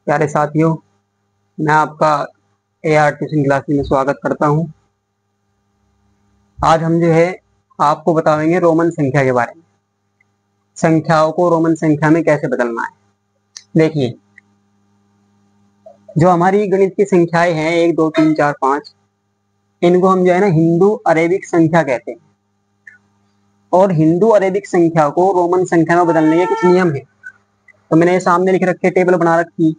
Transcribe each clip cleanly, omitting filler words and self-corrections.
प्यारे साथियों, मैं आपका एआर ट्यूशन क्लासेस में स्वागत करता हूं। आज हम जो है आपको बताएंगे रोमन संख्या के बारे में। संख्याओं को रोमन संख्या में कैसे बदलना है। देखिए, जो हमारी गणित की संख्याएं हैं 1 2 3 4 5, इनको हम जो है ना हिंदू अरेबिक संख्या कहते हैं। और हिंदू अरेबिक संख्या को रोमन संख्या में बदलने के कुछ नियम है। तो मैंने सामने लिख रखे, टेबल बना रखी।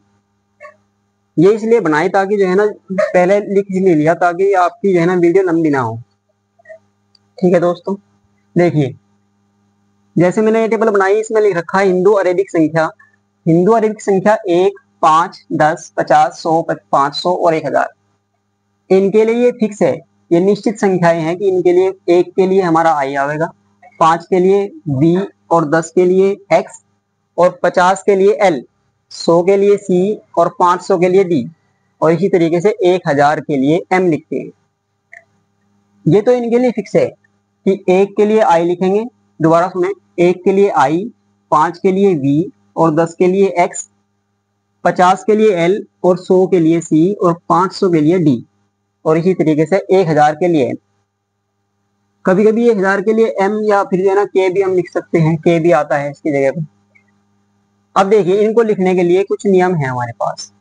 ये इसलिए बनाई ताकि जो है ना पहले लिख लिया ताकि आपकी जो है ना वीडियो लंबी ना हो। ठीक है दोस्तों, देखिए जैसे मैंने ये टेबल बनाई, इसमें लिख रखा है हिंदू अरेबिक संख्या। हिंदू अरेबिक संख्या 1 5 10 50 100 500 और 1000। इनके लिए ये फिक्स है, ये निश्चित संख्याएं हैं कि इनके लिए 1 के लिए हमारा आई आएगा, 5 के लिए बी और 10 के लिए एक्स और 50 के लिए एल, 100 के लिए सी और 500 के लिए डी और इसी तरीके से 1000 के लिए एम लिखते हैं। ये तो इनके लिए फिक्स है कि 1 के लिए आई लिखेंगे। दोबारा सुने, 1 के लिए आई, 5 के लिए वी और 10 के लिए एक्स, 50 के लिए एल और 100 के लिए सी और 500 के लिए डी और इसी तरीके से 1000 के लिए एम। कभी कभी 1000 के लिए एम या फिर जो है ना के भी हम लिख सकते हैं, के भी आता है इसकी जगह पर। अब देखिए, इनको लिखने के लिए कुछ नियम है हमारे पास,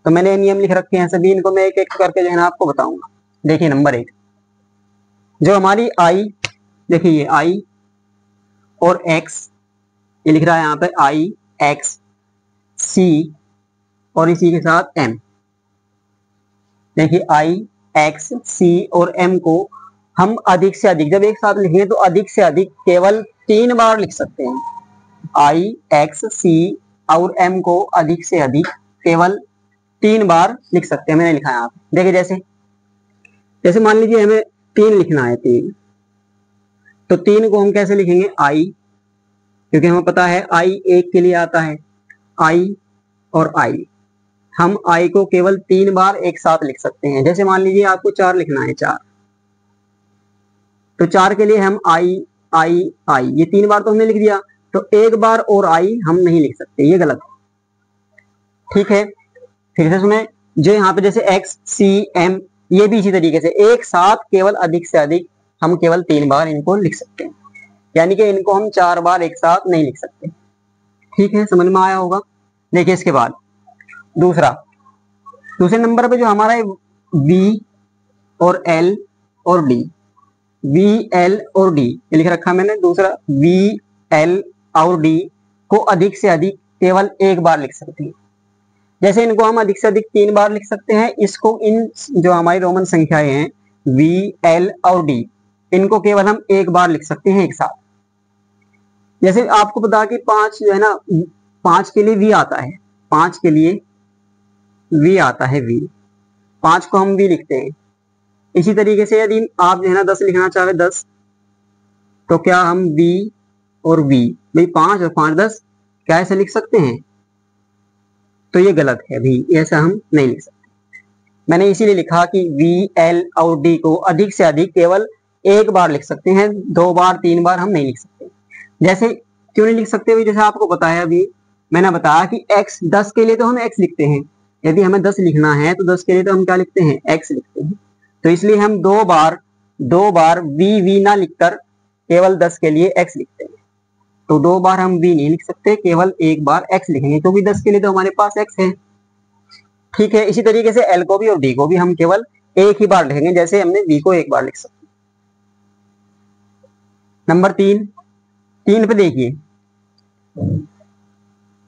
तो मैंने नियम लिख रखे हैं सभी। इनको मैं एक एक करके जो है ना आपको बताऊंगा। देखिए, नंबर 1, जो हमारी आई, देखिए ये आई और एक्स, ये लिख रहा है यहाँ पे आई एक्स सी और इसी के साथ एम। देखिए आई एक्स सी और एम को हम अधिक से अधिक, जब एक साथ लिखेंगे तो अधिक से अधिक केवल 3 बार लिख सकते हैं। आई एक्स सी और एम को अधिक से अधिक केवल 3 बार लिख सकते हैं। मैंने लिखा है यहाँ पे, देखिए जैसे जैसे मान लीजिए हमें 3 लिखना है, 3, तो 3 को हम कैसे लिखेंगे, आई, क्योंकि हमें पता है आई 1 के लिए आता है, आई और आई। हम आई को केवल 3 बार एक साथ लिख सकते हैं। जैसे मान लीजिए आपको 4 लिखना है, 4, तो 4 के लिए हम आई आई आई, ये 3 बार तो हमने लिख दिया, तो एक बार और आई हम नहीं लिख सकते, ये गलत है। ठीक है, फिर से सुने, जो यहाँ पे जैसे एक्स सी एम, ये भी इसी तरीके से एक साथ केवल अधिक से अधिक हम केवल 3 बार इनको लिख सकते हैं, यानी कि इनको हम 4 बार एक साथ नहीं लिख सकते। ठीक है, समझ में आया होगा। देखिए इसके बाद दूसरे नंबर पे जो हमारा है वी और एल और डी, वी एल और डी ये लिख रखा मैंने। दूसरा, वी एल और डी को अधिक से अधिक केवल एक बार लिख सकते हैं। जैसे इनको हम अधिक से अधिक 3 बार लिख सकते हैं, इसको इन जो हमारी रोमन संख्याएं हैं वी एल और डी, इनको केवल हम एक बार लिख सकते हैं एक साथ। जैसे आपको पता कि 5 जो है ना, 5 के लिए वी आता है, 5 के लिए वी आता है, वी, 5 को हम वी लिखते हैं। इसी तरीके से यदि आप जो है ना 10 लिखना चाहे 10, तो क्या हम वी और वी, भाई 5 और 5 10, क्या ऐसे लिख सकते हैं? तो ये गलत है भी, ऐसा हम नहीं लिख सकते। मैंने इसीलिए लिखा कि वी एल और डी को अधिक से अधिक केवल एक बार लिख सकते हैं, 2 बार 3 बार हम नहीं लिख सकते। जैसे क्यों नहीं लिख सकते? जैसे आपको बताया, अभी मैंने बताया कि x, 10 के लिए तो हम x लिखते हैं। यदि हमें 10 लिखना है तो 10 के लिए तो हम क्या लिखते हैं, x लिखते हैं। तो इसलिए हम 2 बार वी ना लिखकर केवल 10 के लिए x लिखते हैं। तो 2 बार हम v नहीं लिख सकते, केवल एक बार x लिखेंगे, क्योंकि 10 के लिए तो हमारे पास x है। ठीक है, इसी तरीके से l को भी और d को भी हम केवल एक ही बार लिखेंगे, जैसे हमने v को एक बार लिख सकते। नंबर 3 पे देखिए,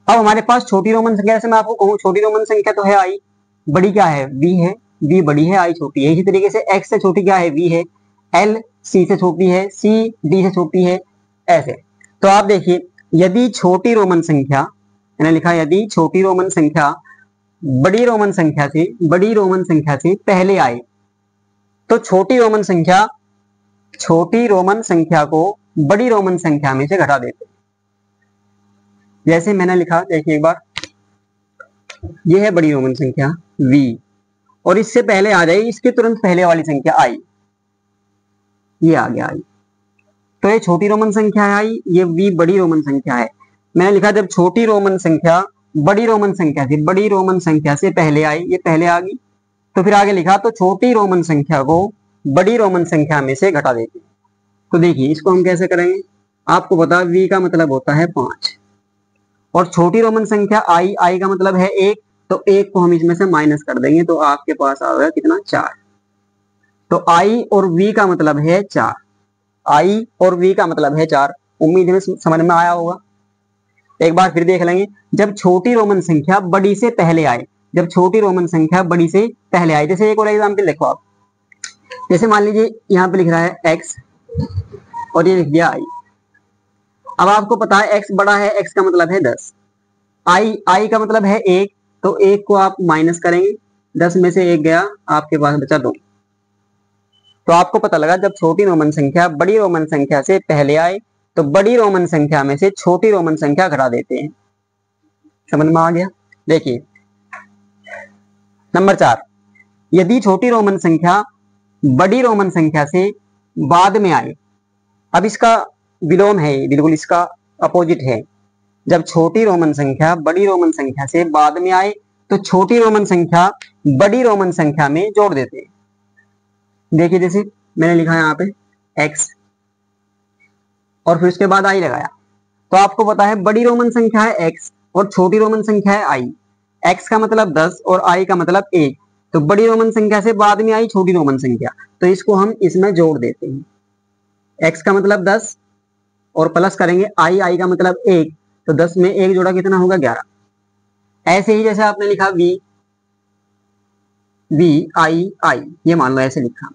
अब हमारे पास छोटी रोमन संख्या, जैसे मैं आपको कहूँ छोटी रोमन संख्या तो है आई, बड़ी क्या है, v है, v बड़ी है, आई छोटी है। इसी तरीके से x से छोटी क्या है, v है, l c से छोटी है, c d से छोटी है, ऐसे। तो आप देखिए, यदि छोटी रोमन संख्या, मैंने लिखा यदि छोटी रोमन संख्या बड़ी रोमन संख्या से पहले आए, तो छोटी रोमन संख्या को बड़ी रोमन संख्या में से घटा देते। जैसे मैंने लिखा, देखिए एक बार, ये है बड़ी रोमन संख्या v, और इससे पहले आ जाएगी इसके तुरंत पहले वाली संख्या i, ये आ गया i। तो ये छोटी रोमन संख्या है i, ये v बड़ी रोमन संख्या है। मैंने लिखा जब छोटी रोमन संख्या बड़ी रोमन संख्या थी, बड़ी रोमन संख्या से पहले आई, ये पहले आ गई, तो फिर आगे लिखा तो छोटी रोमन संख्या को बड़ी रोमन संख्या में से घटा देते हैं। तो देखिए इसको हम कैसे करेंगे, आपको पता v का मतलब होता है 5 और छोटी रोमन संख्या i, i का मतलब है 1, तो 1 को हम इसमें से माइनस कर देंगे तो आपके पास आ गया कितना 4। तो i और v का मतलब है 4, i और v का मतलब है 4। उम्मीद है समझ में आया होगा। एक बार फिर देख लेंगे, जब छोटी रोमन संख्या बड़ी से पहले आए, जब छोटी रोमन संख्या बड़ी से पहले आए, जैसे एक और एग्जाम्पल देखो आप, जैसे मान लीजिए यहाँ पे लिख रहा है x और ये लिख दिया i। अब आपको पता है x बड़ा है, x का मतलब है 10, i का मतलब है 1, तो 1 को आप माइनस करेंगे, 10 में से 1 गया, आपके पास बचा 2। तो आपको पता लगा जब छोटी रोमन संख्या बड़ी रोमन संख्या से पहले आए तो बड़ी रोमन संख्या में से छोटी रोमन संख्या घटा देते हैं। समझ में आ गया। देखिए नंबर 4, यदि छोटी रोमन संख्या बड़ी रोमन संख्या से बाद में आए, अब इसका विलोम है, बिल्कुल इसका अपोजिट है। जब छोटी रोमन संख्या बड़ी रोमन संख्या से बाद में आए तो छोटी रोमन संख्या बड़ी रोमन संख्या में जोड़ देते हैं। देखिए जैसे मैंने लिखा है यहाँ पे x और फिर उसके बाद i लगाया, तो आपको पता है बड़ी रोमन संख्या है x और छोटी रोमन संख्या है i। x का मतलब 10 और i का मतलब 1, तो बड़ी रोमन संख्या से बाद में आई छोटी रोमन संख्या, तो इसको हम इसमें जोड़ देते हैं। x का मतलब 10 और प्लस करेंगे i का मतलब 1, तो 10 में 1 जोड़ा कितना होगा 11। ऐसे ही जैसे आपने लिखा v i, ये मान लो ऐसे लिखा।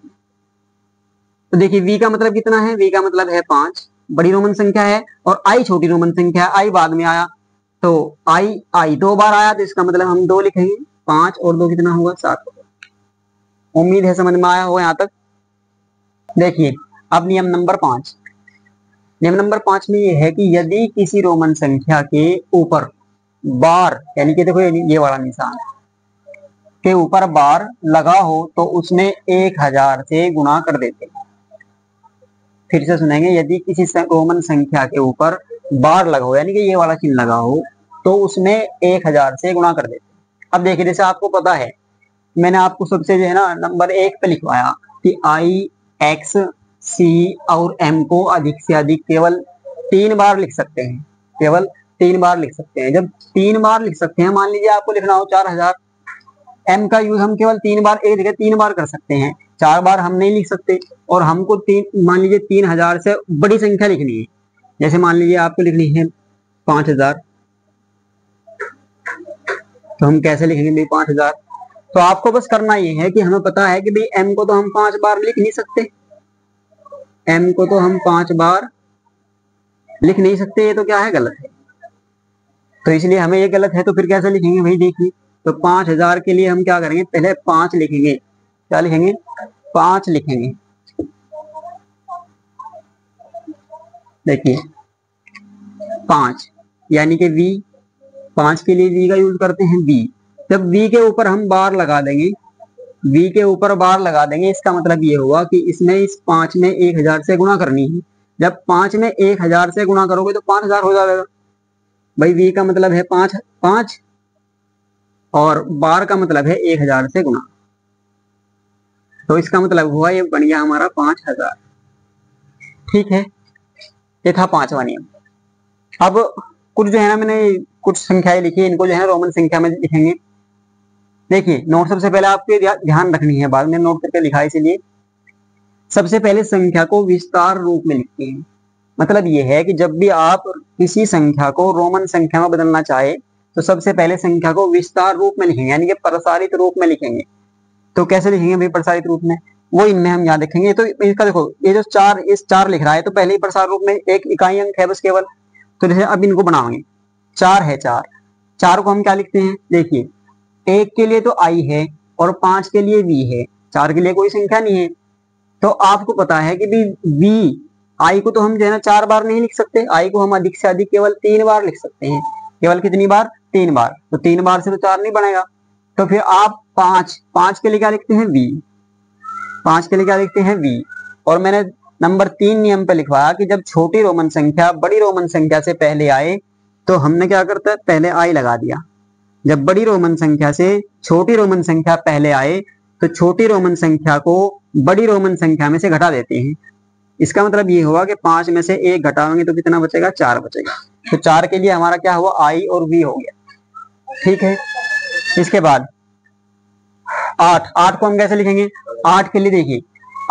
तो देखिए v का मतलब कितना है, v का मतलब है 5, बड़ी रोमन संख्या है, और i छोटी रोमन संख्या है, i बाद में आया, तो i 2 बार आया, तो इसका मतलब हम 2 लिखेंगे, 5 और 2 कितना होगा 7 होगा। उम्मीद है समझ में आया हो यहाँ तक। देखिए अब नियम नंबर 5, नियम नंबर 5 में ये है कि यदि किसी रोमन संख्या के ऊपर बार, यानी कि देखो ये वाला निशान के ऊपर बार लगा हो तो उसमें 1000 से गुणा कर देते हैं। फिर से सुनेंगे, यदि किसी रोमन संख्या के ऊपर बार लगा हो, यानी कि ये वाला चिन्ह लगा हो, तो उसमें 1000 से गुणा कर देते हैं। अब देखिए जैसे आपको पता है, मैंने आपको सबसे जो है ना नंबर 1 पे लिखवाया कि i, x, c और m को अधिक से अधिक केवल 3 बार लिख सकते हैं, केवल 3 बार लिख सकते हैं। जब 3 बार लिख सकते हैं, मान लीजिए आपको लिखना हो 4000, m का यूज हम केवल 3 बार, एक जगह 3 बार कर सकते हैं, 4 बार हम नहीं लिख सकते। और हमको मान लीजिए 3000 से बड़ी संख्या लिखनी है, जैसे मान लीजिए आपको लिखनी है 5000, तो हम कैसे लिखेंगे भाई 5000। तो आपको बस करना ये है कि हमें पता है कि भाई m को तो हम 5 बार लिख नहीं सकते, m को तो हम 5 बार लिख नहीं सकते, ये तो क्या है गलत है। तो इसलिए हमें ये गलत है, तो फिर कैसे लिखेंगे भाई, देखिए तो 5000 के लिए हम क्या करेंगे, पहले 5 लिखेंगे, क्या लिखेंगे 5 लिखेंगे। देखिए 5 यानी कि v, 5 के लिए v का यूज करते हैं v। जब v के ऊपर हम बार लगा देंगे, v के ऊपर बार लगा देंगे, इसका मतलब ये हुआ कि इसमें इस 5 में 1000 से गुणा करनी है। जब 5 में 1000 से गुणा करोगे तो 5000 हो जाएगा भाई। v का मतलब है 5 और बार का मतलब है 1000 से गुणा, तो इसका मतलब हुआ ये बन गया हमारा 5000। ठीक है, ये था 5वां नियम। अब कुछ जो है ना मैंने कुछ संख्याएं लिखी है, इनको जो है रोमन संख्या में लिखेंगे। देखिए नोट सबसे पहले आपको ध्यान रखनी है, बाद में नोट करके लिखा है, इसीलिए सबसे पहले संख्या को विस्तार रूप में लिखते हैं। मतलब ये है कि जब भी आप किसी संख्या को रोमन संख्या में बदलना चाहे तो सबसे पहले संख्या को विस्तार रूप में लिखेंगे, यानी कि प्रसारित रूप में लिखेंगे। तो कैसे लिखेंगे भाई प्रसारित रूप में, वो इनमें हम यहाँ देखेंगे। तो इसका देखो ये जो 4 लिख रहा है, तो पहले ही प्रसार रूप में एक इकाई अंक है बस केवल। तो जैसे अब इनको बनाएंगे, 4 है, 4 को हम क्या लिखते हैं, देखिए 1 के लिए तो i है और 5 के लिए v है, 4 के लिए कोई संख्या नहीं है। तो आपको पता है कि v i को तो हम जो है ना 4 बार नहीं लिख सकते, i को हम अधिक से अधिक केवल 3 बार लिख सकते हैं। केवल कितनी बार, 3 बार। तो 3 बार से तो 4 नहीं बनेगा, तो फिर आप 5 के लिए क्या लिखते हैं v, 5 के लिए क्या लिखते हैं v। और मैंने नंबर 3 नियम पे लिखवाया कि जब छोटी रोमन संख्या बड़ी रोमन संख्या से पहले आए तो हमने क्या करता है, पहले आई लगा दिया। जब बड़ी रोमन संख्या से छोटी रोमन संख्या पहले आए तो छोटी रोमन संख्या को बड़ी रोमन संख्या में से घटा देते हैं। इसका मतलब ये हुआ कि 5 में से 1 घटाएंगे तो कितना बचेगा, 4 बचेगा। तो 4 के लिए हमारा क्या हुआ, आई और वी हो गया। ठीक है, इसके बाद 8 को हम कैसे लिखेंगे, 8 के लिए देखिए,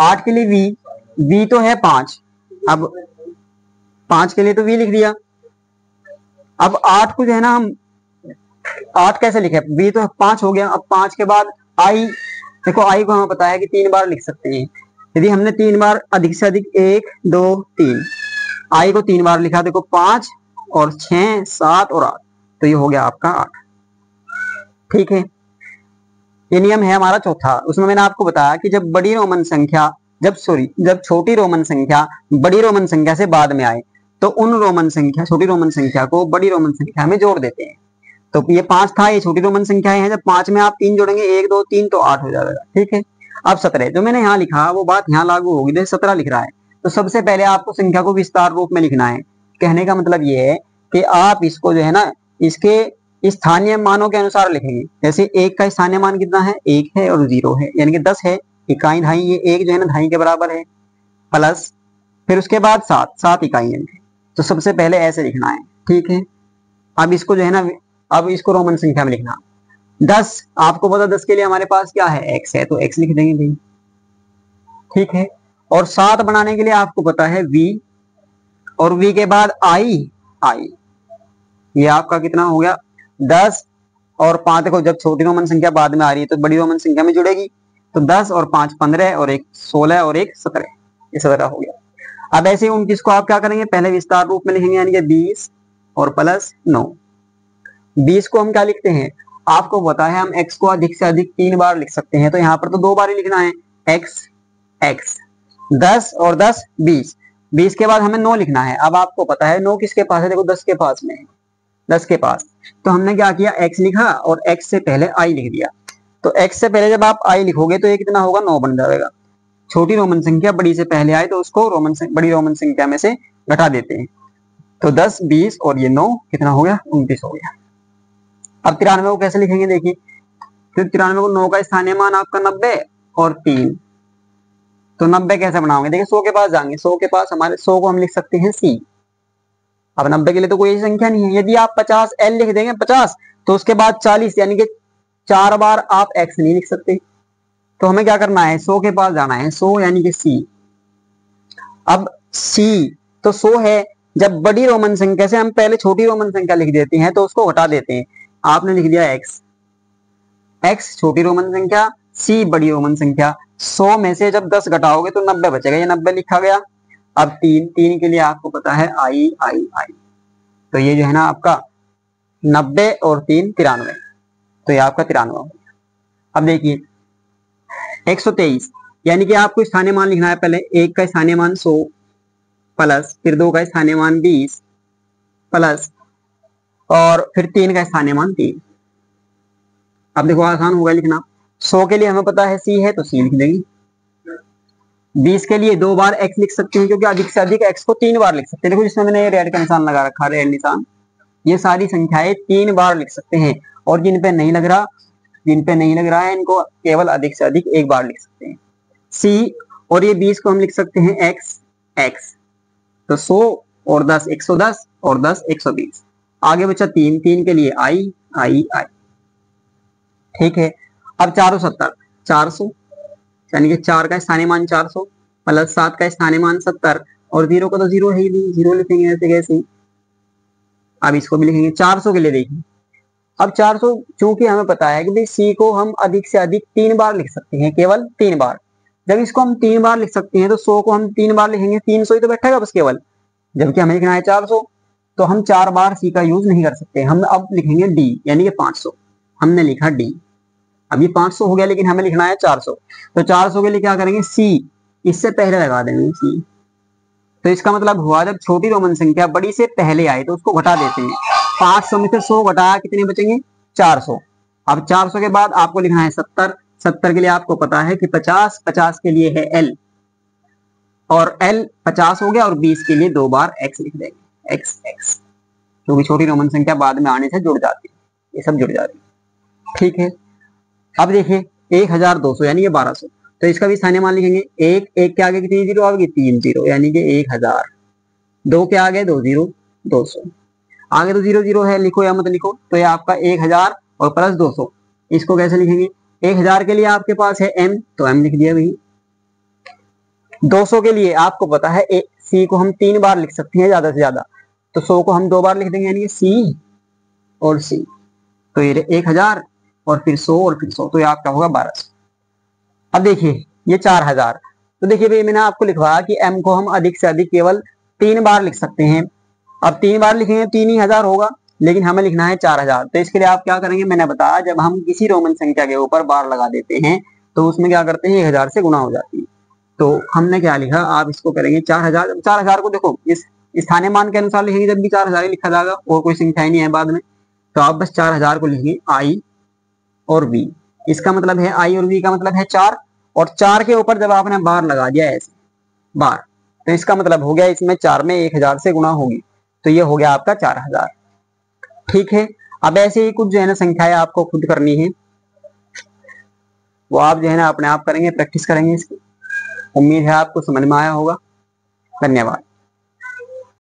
8 के लिए वी तो है 5, अब 5 के लिए तो वी लिख दिया। अब 8 को जो है ना हम 8 कैसे लिखे, वी तो 5 हो गया। अब 5 के बाद आई, देखो आई को हमें पता है कि 3 बार लिख सकते हैं। यदि हमने 3 बार अधिक से अधिक 1 2 3 आई को 3 बार लिखा, देखो 5 और 6 7 और 8, तो ये हो गया आपका 8। ठीक है, ये नियम है हमारा चौथा। उसमें मैंने आपको बताया कि जब बड़ी रोमन संख्या जब छोटी रोमन संख्या बड़ी रोमन संख्या से बाद में आए तो उन छोटी रोमन संख्या को बड़ी रोमन संख्या में जोड़ देते हैं। तो ये 5 था, ये छोटी रोमन संख्याएं हैं। जब 5 में आप 3 जोड़ेंगे, 1 2 3, तो 8 हो जाएगा। ठीक है, अब 17 जो मैंने यहाँ लिखा वो बात यहाँ लागू होगी। 17 लिख रहा है तो सबसे पहले आपको संख्या को विस्तार रूप में लिखना है। कहने का मतलब ये है कि आप इसको जो है ना इसके स्थानीय मानों के अनुसार लिखेंगे। जैसे 1 का स्थानीय मान कितना है, 1 है और 0 है, यानी कि 10 है। इकाई ढाई, ये 1 जो है ना ढाई के बराबर है, प्लस फिर उसके बाद 7 इकाई है। तो सबसे पहले ऐसे लिखना है। ठीक है, अब इसको जो है ना, अब इसको रोमन संख्या में लिखना। 10 आपको पता, 10 के लिए हमारे पास क्या है, x है, तो x लिख देंगे भाई। ठीक है, और 7 बनाने के लिए आपको पता है v, और v के बाद i। ये आपका कितना हो गया, 10 और 5। देखो जब छोटी रोमन संख्या बाद में आ रही है तो बड़ी रोमन संख्या में जुड़ेगी, तो 10 और 5 15 और 1 16 और 1 17, ये 17 हो गया। अब ऐसे 29 को आप क्या करेंगे, पहले विस्तार रूप में लिखेंगे, यानी कि 20 और प्लस 9। 20 को हम क्या लिखते हैं, आपको पता है हम x को अधिक से अधिक 3 बार लिख सकते हैं, तो यहाँ पर तो 2 बार ही लिखना है, x 10 और 10 20। 20 के बाद हमें 9 लिखना है। अब आपको पता है 9 किसके पास है, देखो 10 के पास में है, 10 के पास। तो हमने क्या किया, x लिखा और x से पहले i लिख दिया। तो x से पहले जब आप i लिखोगे तो ये कितना होगा, 9 बन जाएगा। छोटी रोमन संख्या बड़ी से पहले आए तो उसको बड़ी रोमन संख्या में से घटा देते हैं। तो 10 20 और ये 9 कितना हो गया, 29 हो गया। अब 93 को कैसे लिखेंगे, देखिए, फिर 93 को 9 का स्थानीय मान आपका 90 और 3, तो 90 कैसे बनाओगे, देखिए 100 के पास जाएंगे, 100 के पास हमारे 100 को हम लिख सकते हैं c। अब 90 के लिए तो कोई ऐसी संख्या नहीं है। यदि आप 50 l लिख देंगे 50, तो उसके बाद 40, यानी कि 4 बार आप x नहीं लिख सकते। तो हमें क्या करना है, 100 के पास जाना है, 100 यानी कि c। अब c तो 100 है। जब बड़ी रोमन संख्या से हम पहले छोटी रोमन संख्या लिख देते हैं तो उसको हटा देते हैं। आपने लिख दिया x छोटी रोमन संख्या, c बड़ी रोमन संख्या। 100 में से जब 10 घटाओगे तो 90 बचेगा, ये 90 लिखा गया। अब 3 के लिए आपको पता है आई। तो ये जो है ना आपका 90 और 3 93, तो ये आपका 93 हो गया। अब देखिए 123, यानी कि आपको स्थानीय मान लिखना है। पहले 1 का स्थानीय मान 100 प्लस, फिर 2 का स्थानीय मान 20 प्लस, और फिर 3 का स्थानीय मान 3। अब देखो आसान होगा लिखना। 100 के लिए हमें पता है c है, तो c लिख देंगे। 20 के लिए 2 बार x लिख सकते हैं, क्योंकि अधिक से अधिक x को 3 बार लिख सकते हैं। देखो जिसमें मैंने रेड का निशान लगा रखा है, रेड निशान, ये सारी संख्याएं 3 बार लिख सकते हैं। और जिन पे नहीं लग रहा है इनको केवल अधिक से अधिक 1 बार लिख सकते हैं, c। और ये 20 को हम लिख सकते हैं x। तो 100 और 10 110 और 10 120। आगे बचा 3 के लिए आई। ठीक है, अब 470, 400 यानी कि 4 का स्थानीय मान 400 प्लस 7 का स्थानीय मान 70, और 0 का तो 0 है ही नहीं, 0 लिखेंगे ऐसे कैसे। अब इसको भी लिखेंगे 400 के लिए। देखिए अब 400, चूंकि हमें पता है कि भाई c को हम अधिक से अधिक 3 बार लिख सकते हैं, केवल 3 बार। जब इसको हम 3 बार लिख सकते हैं तो 100 को हम 3 बार लिखेंगे, 300 ही तो बैठेगा बस केवल, जबकि हमें लिखना है 400। तो हम 4 बार c का यूज नहीं कर सकते, हम अब लिखेंगे d, यानी कि 500। हमने लिखा d, अभी 500 हो गया, लेकिन हमें लिखना है 400। तो 400 के लिए क्या करेंगे, c इससे पहले लगा देंगे c। तो इसका मतलब हुआ जब छोटी रोमन संख्या बड़ी से पहले आए तो उसको घटा देते हैं। 500 में से 100 घटाया, कितने बचेंगे, 400। अब 400 के बाद आपको लिखना है 70। 70 के लिए आपको पता है कि 50 के लिए है l, और l 50 हो गया, और 20 के लिए 2 बार x लिख देंगे, x। क्योंकि छोटी रोमन संख्या बाद में आने से जुड़ जाती है, ये सब जुड़ जाती है। ठीक है, अब देखिए 1200 यानी कि 1200, तो इसका भी स्थानीय मान लिखेंगे। एक के आगे कितनी जीरो आएगी, 3 जीरो, यानी कि 1000। 2 के आगे 2 जीरो, 200। आगे तो 0 0 है, लिखो या मत लिखो, तो ये आपका 1000 और प्लस 200। इसको कैसे लिखेंगे, 1000 के लिए आपके पास है m, तो m लिख दिया भाई। 200 के लिए आपको पता है c को हम 3 बार लिख सकते हैं ज्यादा से ज्यादा, तो 100 को हम 2 बार लिख देंगे, यानी कि c और c। तो ये 1000 और फिर 100 और फिर 100, तो ये आपका होगा 1200। अब देखिए ये 4000, तो देखिए भाई मैंने आपको लिखवाया कि m को हम अधिक से अधिक केवल 3 बार लिख सकते हैं। अब 3 बार लिखेंगे 3 ही हजार होगा, लेकिन हमें लिखना है 4000। तो इसके लिए आप क्या करेंगे, मैंने बताया जब हम किसी रोमन संख्या के ऊपर बार लगा देते हैं तो उसमें क्या करते हैं, 1000 से गुणा हो जाती है। तो हमने क्या लिखा, आप इसको करेंगे 4000। 4000 को देखो इस स्थानीय मान के अनुसार लिखेंगे, जब भी 4000 ही लिखा जाएगा और कोई संख्या ही नहीं है बाद में, तो आप बस 4000 को लिखेंगे आई और v। इसका मतलब है आई और v का मतलब है 4, और 4 के ऊपर जब आपने बार लगा दिया ऐसे बार, तो इसका मतलब हो गया इसमें 4 में 1000 से गुणा होगी, तो ये हो गया आपका 4000। ठीक है, अब ऐसे ही कुछ जो है ना संख्याएं आपको खुद करनी है, वो आप जो है ना अपने आप करेंगे, प्रैक्टिस करेंगे इसकी। उम्मीद है आपको समझ में आया होगा। धन्यवाद।